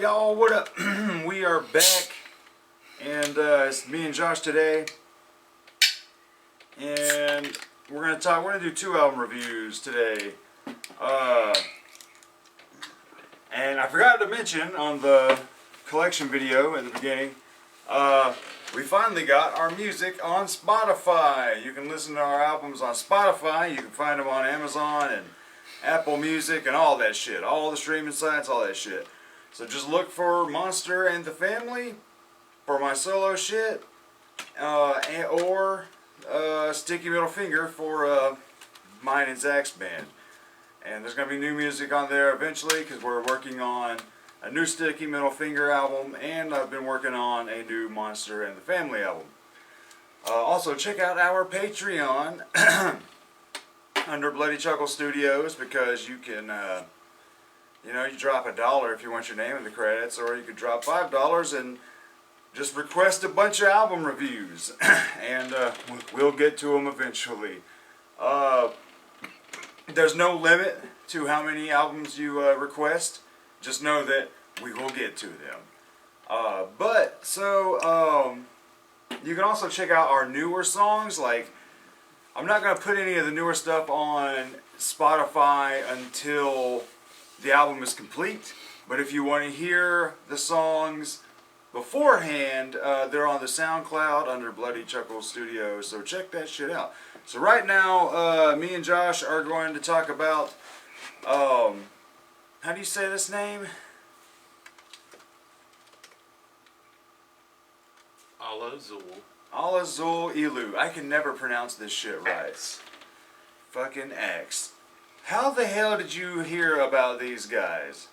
y'all, what up? We are back, and it's me and Josh today, and we're gonna do 2 album reviews today. And I forgot to mention on the collection video in the beginning, we finally got our music on Spotify. You can listen to our albums on Spotify. You can find them on Amazon and Apple Music and all that shit. All the streaming sites, all that shit. So just look for Monster and the Family for my solo shit, or Sticky Middle Finger for mine and Zach's band. And there's going to be new music on there eventually because we're working on a new Sticky Middle Finger album, and I've been working on a new Monster and the Family album. Also, check out our Patreon under Bloody Chuckle Studios, because you can, you drop $1 if you want your name in the credits, or you could drop $5 and just request a bunch of album reviews, and we'll get to them eventually. There's no limit to how many albums you request. Just know that we will get to them. You can also check out our newer songs. Like, I'm not going to put any of the newer stuff on Spotify until the album is complete. But if you want to hear the songs beforehand, they're on the SoundCloud under Bloody Chuckle Studios. So check that shit out. So right now, me and Josh are going to talk about, how do you say this name? Alla Zul. Alla Zul Elu. I can never pronounce this shit right. Fucking X. How the hell did you hear about these guys?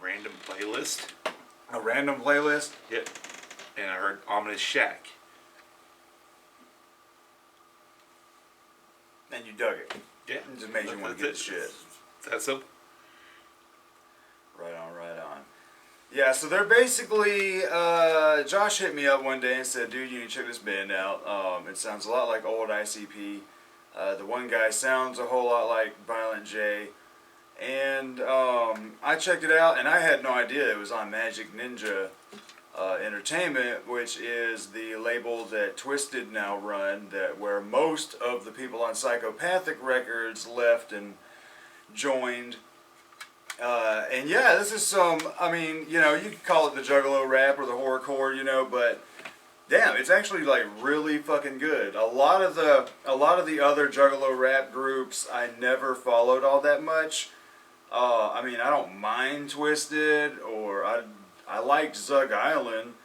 Random playlist. A random playlist? Yep. And I heard Ominous Shack. And you dug it. Yeah. It just made you want to get the shit. That's simple. Right on, right on. Yeah, so they're basically, Josh hit me up one day and said, dude, you need to check this band out. It sounds a lot like old ICP. The one guy sounds a whole lot like Violent J. And I checked it out, and I had no idea it was on Magic Ninja Entertainment, which is the label that Twisted now run, where most of the people on Psychopathic Records left and joined. And yeah, this is some, you could call it the Juggalo rap or the horrorcore, but damn, it's actually like really fucking good. A lot of the other Juggalo rap groups I never followed all that much. I don't mind Twisted, or I liked Zug Island,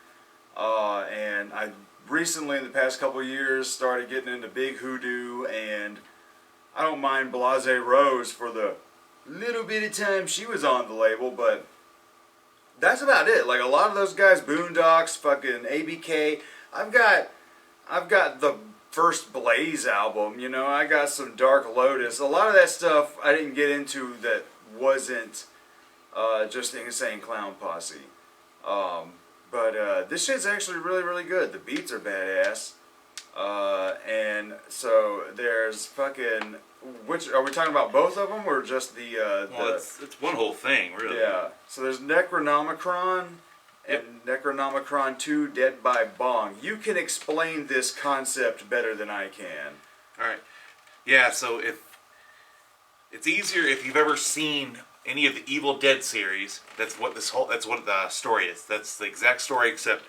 and I recently, in the past couple years, started getting into Big Hoodoo, and I don't mind Blase Rose for the little bit of time she was on the label, but that's about it. Like, a lot of those guys, Boondocks, fucking ABK, I've got the first Blaze album, I got some Dark Lotus. A lot of that stuff I didn't get into that wasn't just the Insane Clown Posse. But this shit's actually really, really good. The beats are badass. And so there's fucking, which, are we talking about both of them, or just it's one whole thing, really. Yeah. So there's Necronomichron and Necronomichron 2 Dead by Bong. You can explain this concept better than I can. Alright. Yeah, so it's easier if you've ever seen any of the Evil Dead series. That's what the story is. That's the exact story, except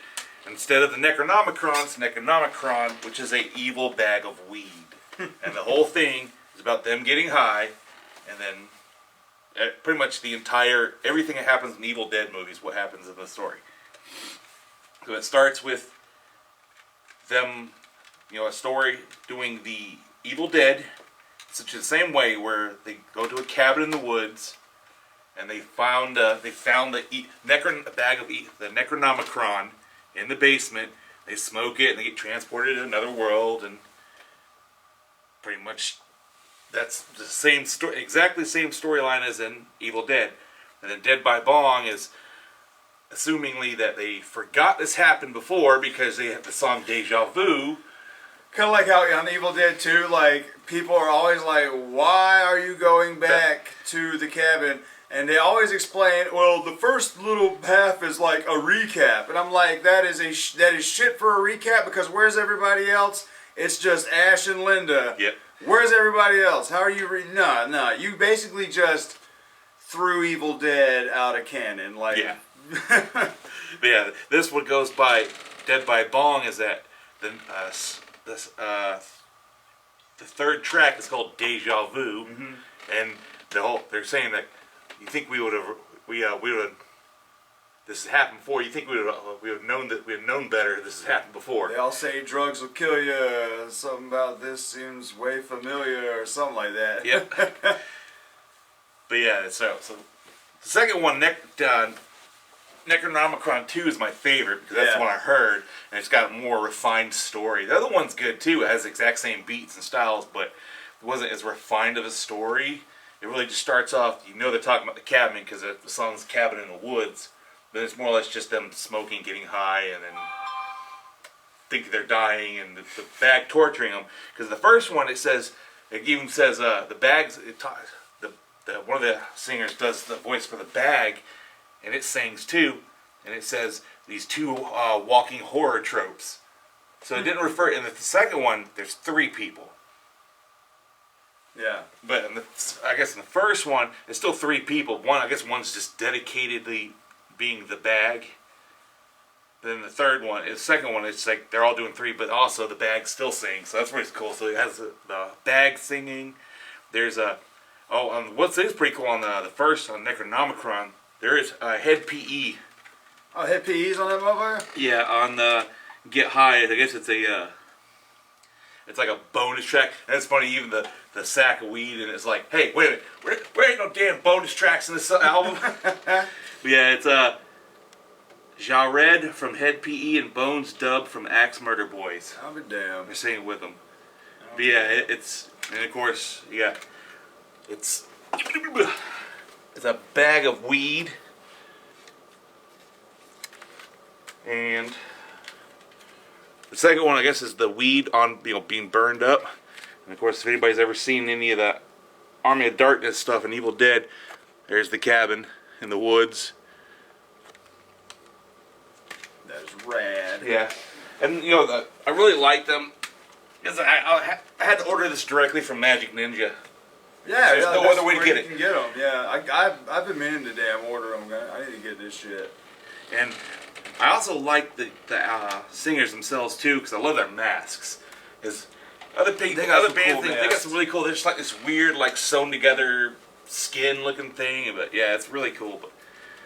instead of the Necronomicron, it's Necronomicron, which is a evil bag of weed. And the whole thing is about them getting high, and then pretty much everything that happens in Evil Dead movies, what happens in the story. So it starts with them, a story doing the Evil Dead, such the same way, where they go to a cabin in the woods, and they found the bag of the Necronomicron in the basement. They smoke it, and they get transported to another world, and pretty much that's the same story, exactly the same storyline as in Evil Dead. And then Dead by Bong is assumingly that they forgot this happened before, because they have the song Deja Vu, kind of like how on Evil Dead 2, like, people are always like, why are you going back to the cabin? And they always explain, well, the first little half is like a recap. And I'm like, that is shit for a recap, because where's everybody else? It's just Ash and Linda. Yep. Where's everybody else? How are you No. You basically just threw Evil Dead out of canon. Like, Yeah. But yeah, this one goes by Dead by Bong. Is that the third track is called Deja Vu, and they're saying that you think we would have this has happened before. You think we would have known that we had known better. This has happened before. They all say drugs will kill you. Something about this seems way familiar, or something like that. Yep. But yeah, so the second one, Necronomichron 2 is my favorite, because that's the one I heard, and it's got a more refined story. The other one's good too. It has the exact same beats and styles, but it wasn't as refined of a story. It really just starts off, they're talking about the cabin, because the song's Cabin in the Woods, but it's more or less just them smoking, getting high, and then thinking they're dying, and the bag torturing them. Because the first one, it even says the bags, one of the singers does the voice for the bag, and it sings too, and it says these two walking horror tropes. So it didn't refer. In the second one, there's 3 people. Yeah. But I guess in the first one, it's still 3 people. One's just dedicatedly being the bag. Then the second one, it's like they're all doing 3, but also the bag still sings. So that's pretty cool. So it has the bag singing. There's what's pretty cool on the first, on Necronomicron, there is Head PE. Oh, Head PE's on that motherfucker? Yeah, on Get High, I guess it's like a bonus track. And it's funny, even the sack of weed, and it's like, hey, wait a minute, where ain't no damn bonus tracks in this album? But yeah, it's Jared from Head PE and Bones Dub from Axe Murder Boys. I'll be damned. They're singing with them. But yeah, it's, and of course, yeah, it's a bag of weed, and the second one, I guess, is the weed on being burned up. And of course, if anybody's ever seen any of that Army of Darkness stuff in Evil Dead, there's the cabin in the woods. That's rad. Yeah, and I really like them, because I had to order this directly from Magic Ninja. Yeah, There's no other way to get it. You can get them. Yeah, I've been meaning to damn order them. I need to get this shit. And I also like the singers themselves too, because I love their masks. Because other bands, they got some really cool. They're just like this weird, like sewn together skin looking thing. But yeah, it's really cool. But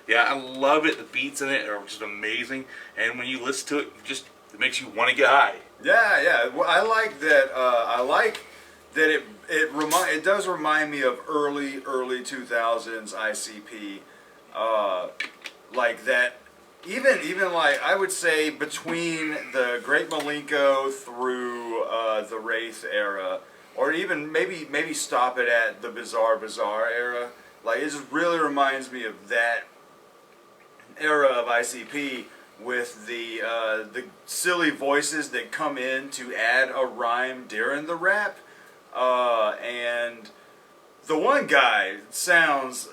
yeah, I love it. The beats in it are just amazing, and when you listen to it, it makes you want to get high. Yeah. Well, I like that. It does remind me of early 2000s ICP, like that. Even like, I would say between the Great Malenko through the Wraith era, or even maybe stop it at the Bizarre era. Like, it just really reminds me of that era of ICP, with the silly voices that come in to add a rhyme during the rap. And the one guy sounds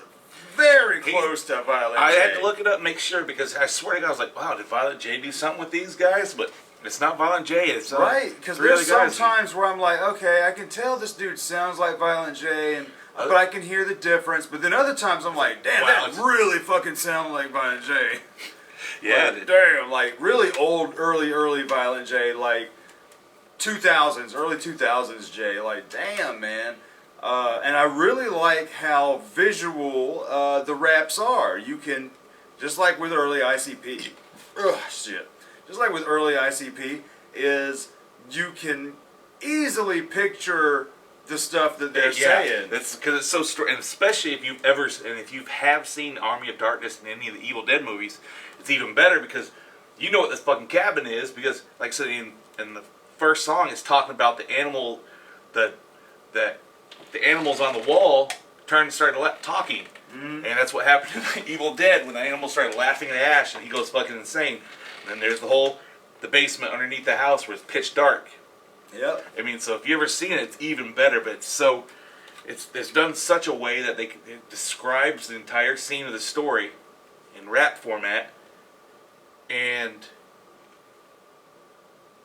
very close to Violent J. I had to look it up and make sure, because I swear to God, I was like, wow, did Violent J do something with these guys? But it's not Violent J. It's right, because there's some times where I'm like, okay, I can tell this dude sounds like Violent J, but I can hear the difference. But then other times I'm like, damn, that really fucking sounds like Violent J. Yeah. Like, damn, like really old, early Violent J, like 2000s, early 2000s J. Like, damn, man. And I really like how visual the raps are. You can, just like with early ICP, just like with early ICP, is you can easily picture the stuff that they're saying. That's because it's so and especially if you have seen Army of Darkness in any of the Evil Dead movies, it's even better, because you know what this fucking cabin is, because like I said, in the first song, it's talking about the animal, the animals on the wall started talking. And that's what happened in Evil Dead, when the animals started laughing at Ash and he goes fucking insane. And then there's the basement underneath the house where it's pitch dark. Yep. I mean, so if you ever seen it, it's even better. But it's done such a way that it describes the entire scene of the story in rap format, and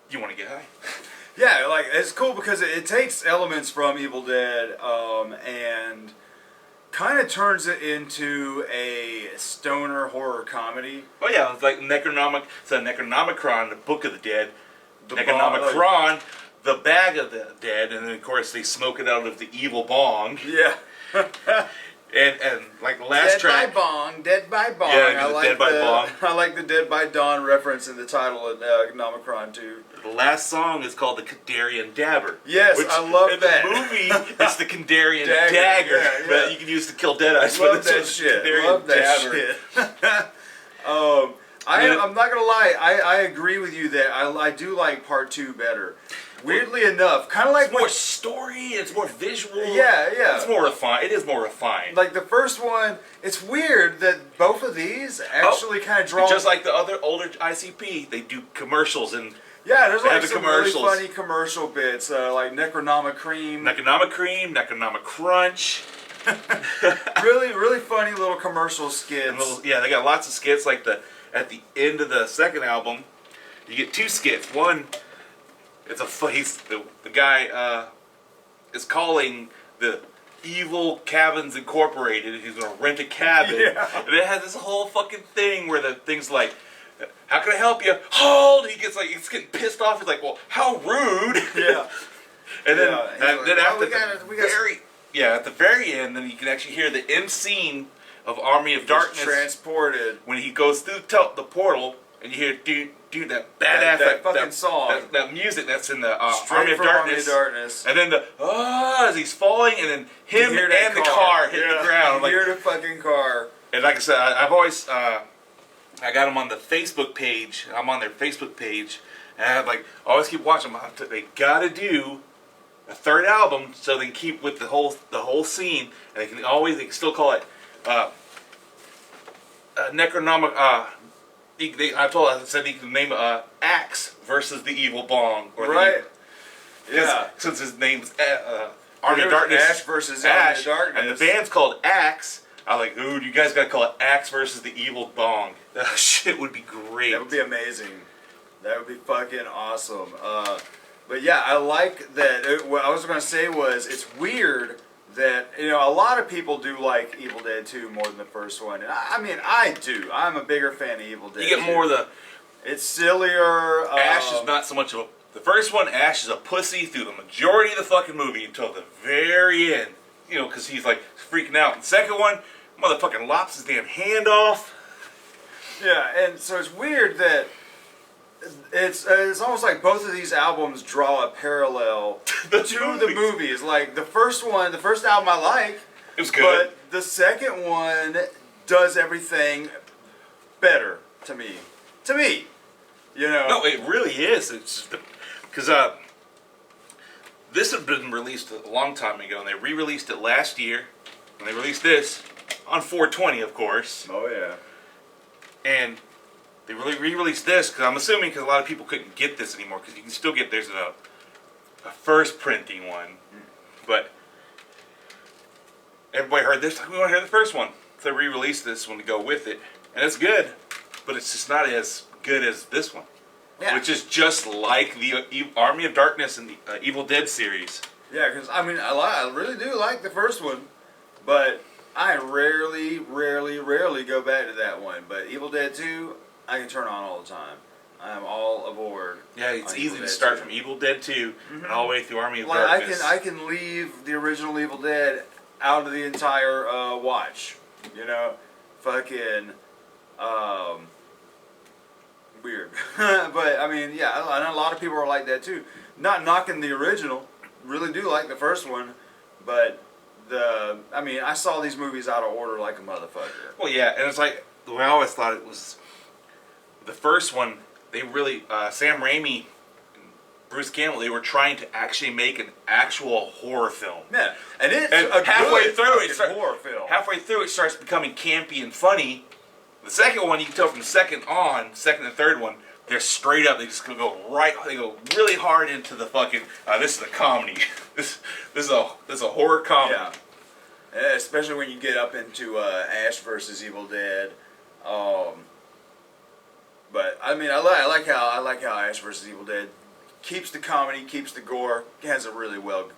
you want to get high. Yeah, like it's cool because it takes elements from Evil Dead and kind of turns it into a stoner horror comedy. Oh yeah, it's like Necronomichron, the Book of the Dead. The Necronomichron, the bag of the dead, and then of course they smoke it out of the evil bong. Yeah. and like the last track. Dead by Bong. Yeah, I like Dead by Bong. I like the Dead by Dawn reference in the title of Necronomicron too. The last song is called the Kandarian Dabber. Yes, which I love in that. the movie, it's the Kandarian Dagger, yeah. but you can use to kill dead eyes. Love that shit. Love that shit. I'm not gonna lie. I agree with you that I do like part 2 better. Weirdly enough, kind of like it's more story. It's more visual. Yeah. It's more refined. It is more refined. Like the first one, it's weird that both of these actually kind of draw. Just like the other older ICP, they do commercials and. Yeah, there's like some really commercials. funny commercial bits, like Necronomicron. Necronomicrunch. really funny little commercial skits. They got lots of skits. Like at the end of the second album, you get 2 skits. One, it's the guy is calling the Evil Cabins Incorporated. He's gonna rent a cabin, and it has this whole fucking thing where the thing's like, how can I help you? Hold! He's getting pissed off. He's like, well, how rude! Yeah. And then, at at the very end, then you can actually hear the end scene of Army of Darkness transported when he goes through the portal, and you hear dude that badass that fucking song, that music that's in the Army of Darkness, and then as he's falling, and then him and the car hitting the ground. You hear the fucking car. And like I said, I've always I got them on the Facebook page. I'm on their Facebook page, and I always keep watching them. They gotta do a 3rd album so they can keep with the whole scene, and they can still call it Necronomic. I said he can name Axe versus the Evil Bong, or right? Since his name's Army of Darkness, Ash versus Army of Darkness, and the band's called Axe. I'm like, ooh, you guys gotta call it Axe versus the Evil Bong. That shit would be great. That would be amazing. That would be fucking awesome. But yeah, I like that. What I was gonna say was, it's weird that a lot of people do like Evil Dead 2 more than the first one. And I mean, I do. I'm a bigger fan of Evil Dead. You get 2. more of the. It's sillier. Ash is not so much of a. The first one, Ash is a pussy through the majority of the fucking movie until the very end. Because he's like freaking out. The second one, motherfucking lops his damn hand off. Yeah, and so it's weird that it's almost like both of these albums draw a parallel to the movies. Like the first album I like. It was good. But the second one does everything better to me. No, it really is. It's because this had been released a long time ago, and they re-released it last year, and they released this on 420, of course. Oh yeah. And they really re-released this because I'm assuming because a lot of people couldn't get this anymore, because you can still get there's a first printing one, but everybody heard this. We want to hear the first one, so they re-released this one to go with it, and it's good, but it's just not as good as this one, which is just like the Army of Darkness and the Evil Dead series. Yeah, because I mean, I really do like the first one, but I rarely go back to that one. But Evil Dead 2, I can turn on all the time. I am all aboard. Yeah, it's easy to start from Evil Dead 2 and all the way through Army of Darkness. I can leave the original Evil Dead out of the entire watch. Fucking weird. But I mean, yeah, I know a lot of people are like that too. Not knocking the original. Really do like the first one, but I saw these movies out of order like a motherfucker. Well, yeah, and it's like the way I always thought it was. The first one, they really Sam Raimi, and Bruce Campbell, they were trying to actually make an actual horror film. Yeah, and it's halfway through horror film. Halfway through, it starts becoming campy and funny. The second one, you can tell from the second and third one, they're straight up. They just go right. They go really hard into the fucking. This is a comedy. this is a horror comedy. Yeah, especially when you get up into Ash versus Evil Dead. But I mean, I like how Ash versus Evil Dead keeps the comedy, keeps the gore, has a really well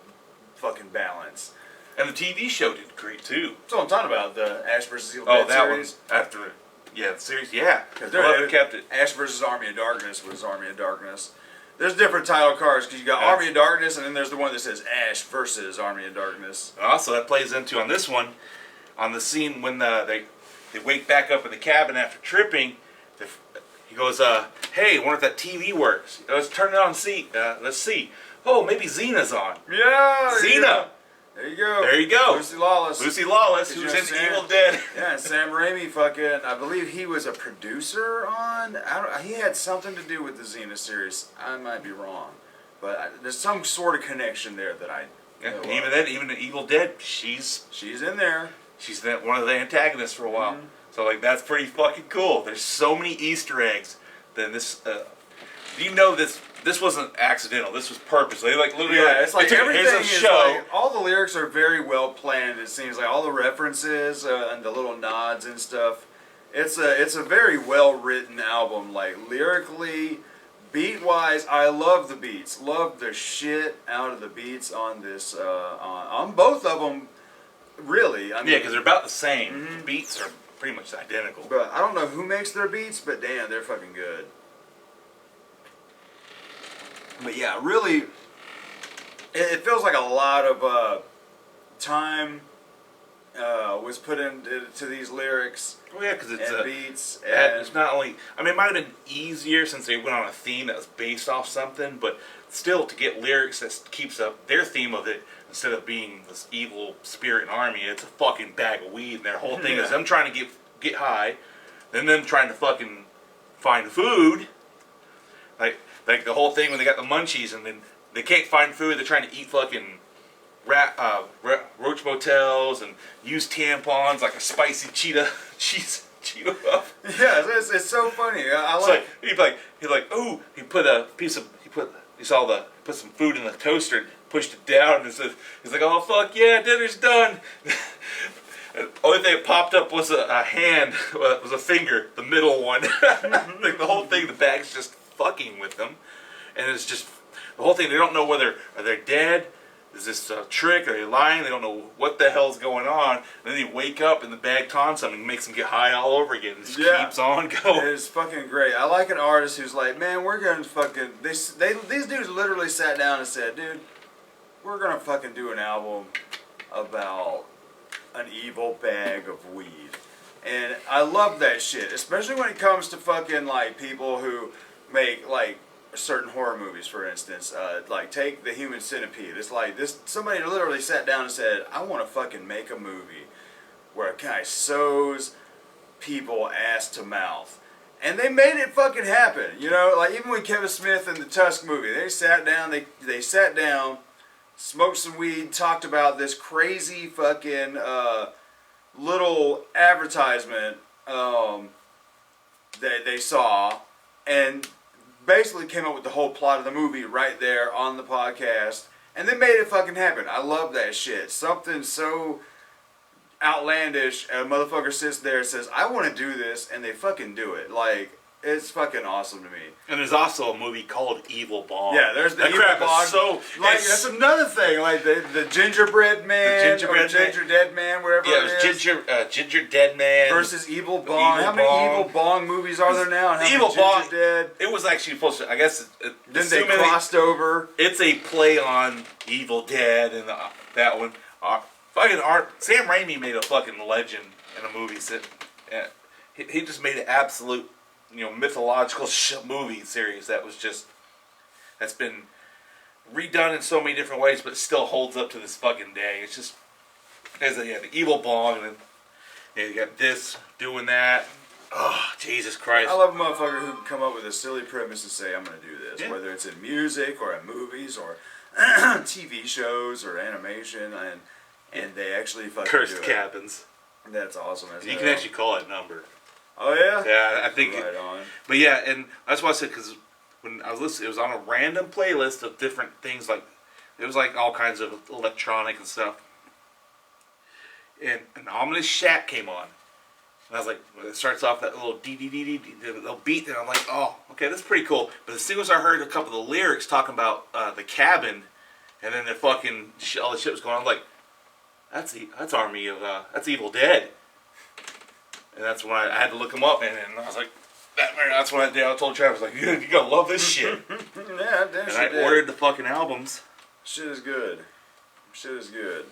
fucking balance. And the TV show did great too. That's what I'm talking about, the Ash vs. Evil Dead series. One after, the series, yeah. Because they kept it. Ash vs. Army of Darkness was Army of Darkness. There's different title cards because you got Yes. Army of Darkness, and then there's the one that says Ash versus Army of Darkness. And also, that plays into on this one, on the scene when they wake back up in the cabin after tripping. He goes, "Hey, I wonder if that TV works. Let's turn it on. See, let's see. Oh, maybe Xena's on. Yeah, Xena." There you go. There you go. Lucy Lawless. Lucy Lawless, who's in Evil Dead. Yeah, and Sam Raimi fucking, I believe he was a producer on, he had something to do with the Xena series. I might be wrong. But there's some sort of connection there that I know And even of. then, even in Evil Dead, she's in there. She's one of the antagonists for a while. Mm-hmm. So like that's pretty fucking cool. There's so many Easter eggs. Then this, you know, this wasn't accidental. This was purposely. Like literally, Yeah, it's like everything here's a is show. like, all the lyrics are very well planned. It seems like all the references and the little nods and stuff. It's a very well written album. Like lyrically, beat wise, I love the beats. Love the shit out of the beats on this. On both of them, really. I mean, Yeah, because they're about the same. Mm-hmm. The beats are pretty much identical. But I don't know who makes their beats, but damn, they're fucking good. But yeah, really, it feels like a lot of time was put into these lyrics Oh yeah, because it's and beats. it's not only. I mean, it might have been easier since they went on a theme that was based off something, but still to get lyrics that keeps up their theme of it instead of being this evil spirit and army. It's a fucking bag of weed, and their whole thing is them trying to get high, then them trying to fucking find food. Like the whole thing when they got the munchies and then they can't find food, they're trying to eat fucking roach motels and use tampons like a spicy Cheeto puff. Yeah, it's so funny. I It's like he's like ooh, he put some food in the toaster and pushed it down and says he's like, oh fuck yeah, dinner's done. The only thing that popped up was a hand, was a finger, the middle one. Like the whole thing, the bag's just fucking with them, and it's just the whole thing. They don't know whether are they dead. Is this a trick? Are they lying? They don't know what the hell's going on. And then they wake up and the bag taunts them and makes them get high all over again. It just keeps on going. It's fucking great. I like an artist who's like, man, we're gonna fucking. These dudes literally sat down and said, dude, we're gonna fucking do an album about an evil bag of weed. And I love that shit, especially when it comes to fucking like people who make like certain horror movies, for instance. Like take the Human Centipede. It's like this. Somebody literally sat down and said, I want to fucking make a movie where a guy sews people ass to mouth. And they made it fucking happen. You know, like even with Kevin Smith in the Tusk movie, they sat down, they sat down, smoked some weed, talked about this crazy fucking little advertisement that they saw, and basically came up with the whole plot of the movie right there on the podcast, and they made it fucking happen. I love that shit. Something so outlandish, a motherfucker sits there and says, I want to do this, and they fucking do it. Like, it's fucking awesome to me. And there's also a movie called Evil Bong. Yeah, there's the that Evil crap Bong. is so Like, that's another thing. Like the gingerbread man, ginger dead man, whatever yeah, it is. Ginger Dead Man Versus Evil Bong. How many Bong. Evil Bong movies are there now? And how Evil many Bong. Ginger Dead? It was actually supposed to. I guess. Then they crossed over. It's a play on Evil Dead and that one. Sam Raimi made a fucking legend in a movie. He just made an absolute, mythological movie series that's been redone in so many different ways, but still holds up to this fucking day. It's just the Evil Bong, and then you got this doing that. Oh, Jesus Christ! I love a motherfucker who can come up with a silly premise and say, I'm going to do this. Yeah. Whether it's in music or in movies or TV shows or animation, and they actually fucking Cursed do it. Cabins. That's awesome. You can actually call it number. Oh yeah. Yeah, I think. Right on. But yeah, and that's why I said, because when I was listening, it was on a random playlist of different things. Like it was like all kinds of electronic and stuff. And an ominous shack came on. And I was like, it starts off that little little beat, and I'm like, oh, okay, that's pretty cool. But as soon as I heard a couple of the lyrics talking about the cabin, and then the fucking all the shit was going on, I'm like, that's that's Evil Dead. And that's when I had to look them up, and I was like, that's when I told Travis, like, you gotta love this shit. Yeah, damn. And I ordered the fucking albums. Shit is good. Shit is good.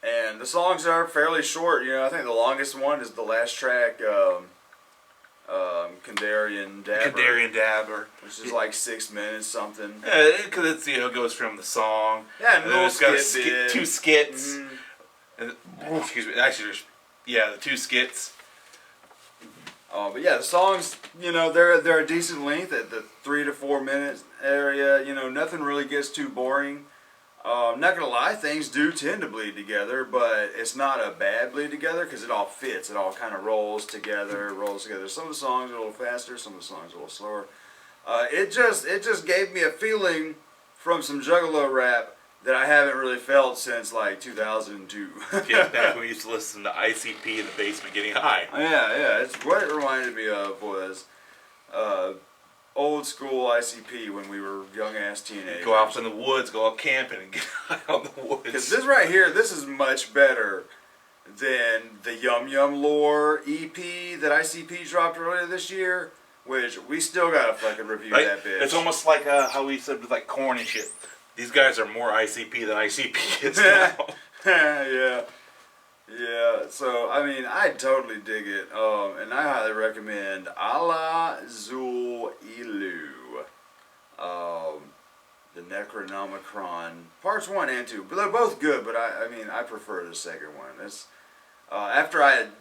And the songs are fairly short. You know, I think the longest one is the last track, Kandarian Dabber. Kandarian Dabber. Which is like 6 minutes something. Yeah, because it's, goes from the song. Yeah, and then it's got skit two skits. Mm-hmm. And, excuse me, actually, the 2 skits. But yeah, the songs, they're a decent length at the 3 to 4 minute area. Nothing really gets too boring. Not gonna lie, things do tend to bleed together, but it's not a bad bleed together because it all fits. It all kind of rolls together. Some of the songs are a little faster, some of the songs are a little slower. It just gave me a feeling from some Juggalo rap that I haven't really felt since like 2002. Yeah, back when we used to listen to ICP in the basement getting high. Yeah. It's what it reminded me of was old school ICP when we were young ass teenagers. Go out in the woods, go out camping, and get high on the woods. Because this right here, this is much better than the Yum Yum Lore EP that ICP dropped earlier this year, which we still gotta fucking review that bitch. It's almost like how we said with like Korn and shit. These guys are more ICP than ICP is now. Yeah, so, I mean, I totally dig it, and I highly recommend Alla Zul Elu, the Necronomichron, parts 1 and 2, but they're both good, but I prefer the second one. It's, after I had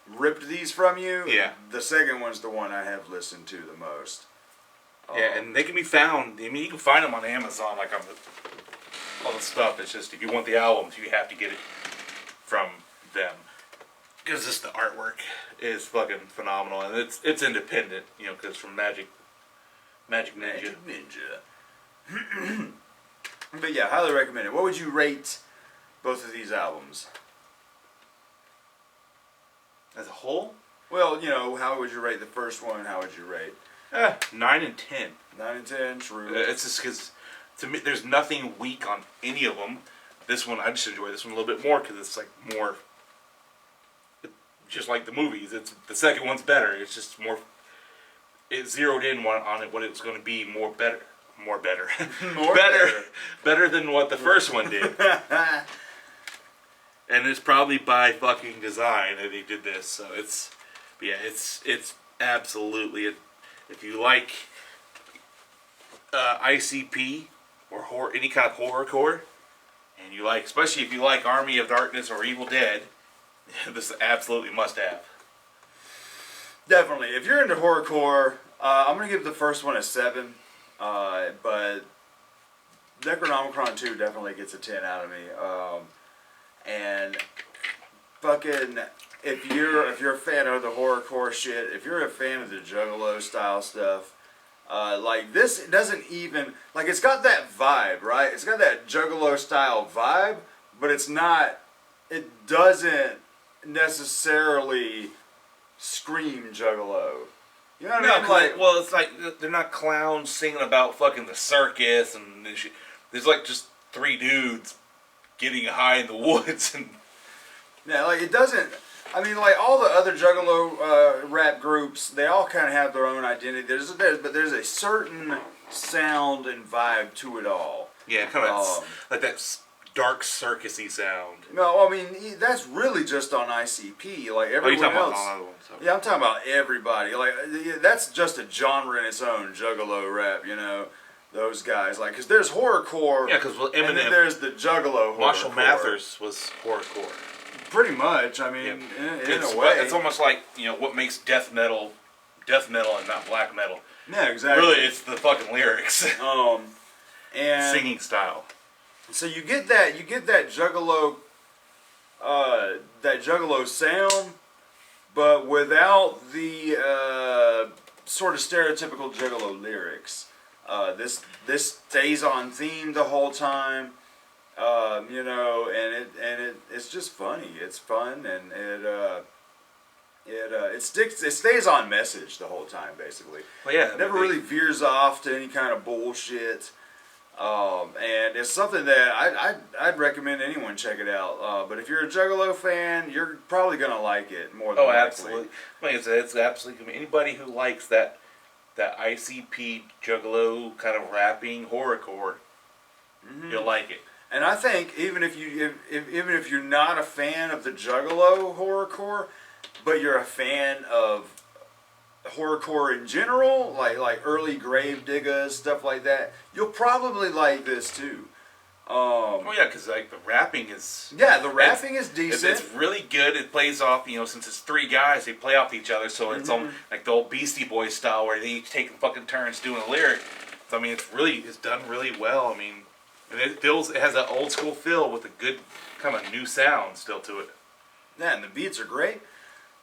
ripped these from you, the second one's the one I have listened to the most. Yeah, and they can be found, you can find them on Amazon, like on all the stuff. It's just, if you want the albums, you have to get it from them, because just the artwork is fucking phenomenal, and it's independent, because it's from Magic Ninja. But yeah, highly recommend it. What would you rate both of these albums As a whole? Well, how would you rate the first one? How would you rate 9 and 10. 9 and 10? True. It's just because to me, there's nothing weak on any of them. This one, I just enjoy this one a little bit more because it's like more, just like the movies. The second one's better. It's just more. It zeroed in on it what it was going to be better than what the first one did. And it's probably by fucking design that he did this. So it's absolutely. If you like ICP or any kind of horrorcore. And you like, especially if you like Army of Darkness or Evil Dead, this is absolutely must have. Definitely. If you're into horrorcore, I'm going to give the first one a 7. But Necronomicron 2 definitely gets a 10 out of me. And fucking, if you're a fan of the horrorcore shit, if you're a fan of the Juggalo style stuff, like this, it doesn't even, like, it's got that vibe, right? It's got that Juggalo style vibe, but it doesn't necessarily scream Juggalo. You know what I mean? Like, well, it's like they're not clowns singing about fucking the circus and shit. There's like just 3 dudes getting high in the woods and. Yeah, like it doesn't. I mean, like all the other Juggalo rap groups, they all kind of have their own identity. But there's a certain sound and vibe to it all. Yeah, kind of like that dark circusy sound. No, I mean that's really just on ICP. Like everyone else. About other ones, so. Yeah, I'm talking about everybody. Like that's just a genre in its own, Juggalo rap. Those guys. Like, because there's horrorcore. Yeah, because Eminem. And then there's the Juggalo horrorcore. Marshall Mathers was horrorcore. Pretty much. I mean, in a way, it's almost like what makes death metal and not black metal. Yeah, exactly. Really, it's the fucking lyrics. And singing style. So you get that Juggalo that Juggalo sound, but without the sort of stereotypical Juggalo lyrics. This stays on theme the whole time, you know, and it's just funny. It's fun, and it stays on message the whole time, basically. Well, yeah, It never really veers off to any kind of bullshit. And it's something that I'd recommend anyone check it out. But if you're a Juggalo fan, you're probably gonna like it more than likely. Absolutely. I mean, it's absolutely anybody who likes that ICP Juggalo kind of rapping horrorcore, you'll like it. And I think even if you're not a fan of the Juggalo horrorcore, but you're a fan of horrorcore in general, like early Gravedigger, stuff like that, you'll probably like this too. Oh yeah, because like the rapping is the rapping is decent. It's really good. It plays off, you know, since it's three guys, they play off each other, so it's on like the old Beastie Boys style where they each take fucking turns doing a lyric. So I mean, it's done really well. I mean, and it has that old school feel with a good kind of new sound still to it. Yeah, and the beats are great.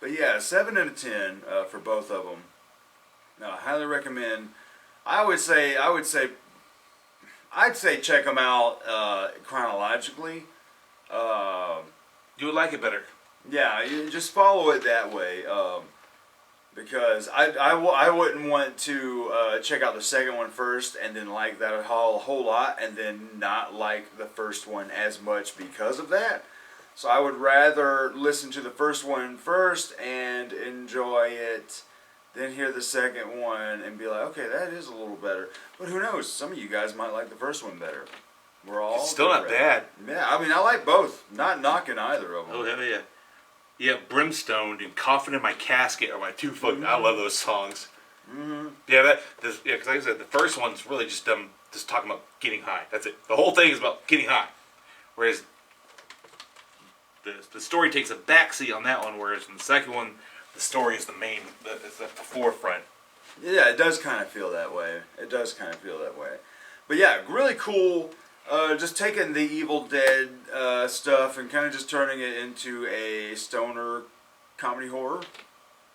But yeah, 7 out of 10 for both of them. No, I highly recommend. I'd say check them out chronologically. You would like it better. Yeah, you just follow it that way. Because I wouldn't want to check out the second one first and then like that a whole lot and then not like the first one as much because of that. So I would rather listen to the first one first and enjoy it, then hear the second one and be like, okay, that is a little better. But who knows? Some of you guys might like the first one better. We're all It's still not bad. Yeah, I mean, I like both. Not knocking either of them. Oh hell yeah. Yeah, Brimstone and Coffin in My Casket are my two fucking. I love those songs. Yeah, because like I said, the first one's really just them just talking about getting high. That's it. The whole thing is about getting high. Whereas the story takes a backseat on that one, whereas in the second one, the story is the main, it's at the forefront. Yeah, it does kind of feel that way. But yeah, really cool. Just taking the Evil Dead stuff and kind of just turning it into a stoner comedy horror,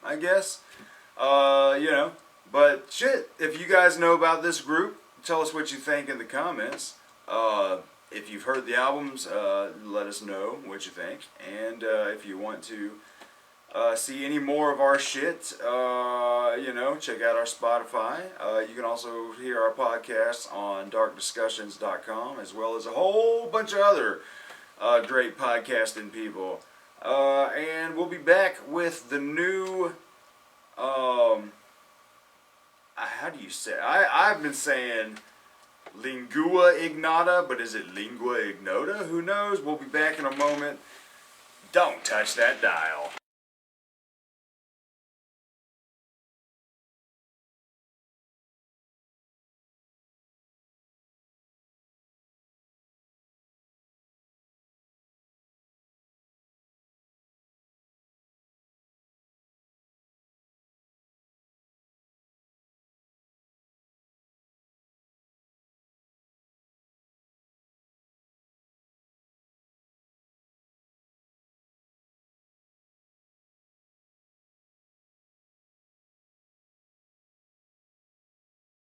I guess. You know, but shit, if you guys know about this group, tell us what you think in the comments. If you've heard the albums, let us know what you think. And if you want to see any more of our shit, you know, check out our Spotify. You can also hear our podcasts on darkdiscussions.com, as well as a whole bunch of other great podcasting people. And we'll be back with the new, how do you say it? I've been saying lingua ignota, but is it lingua ignota? Who knows? We'll be back in a moment. Don't touch that dial.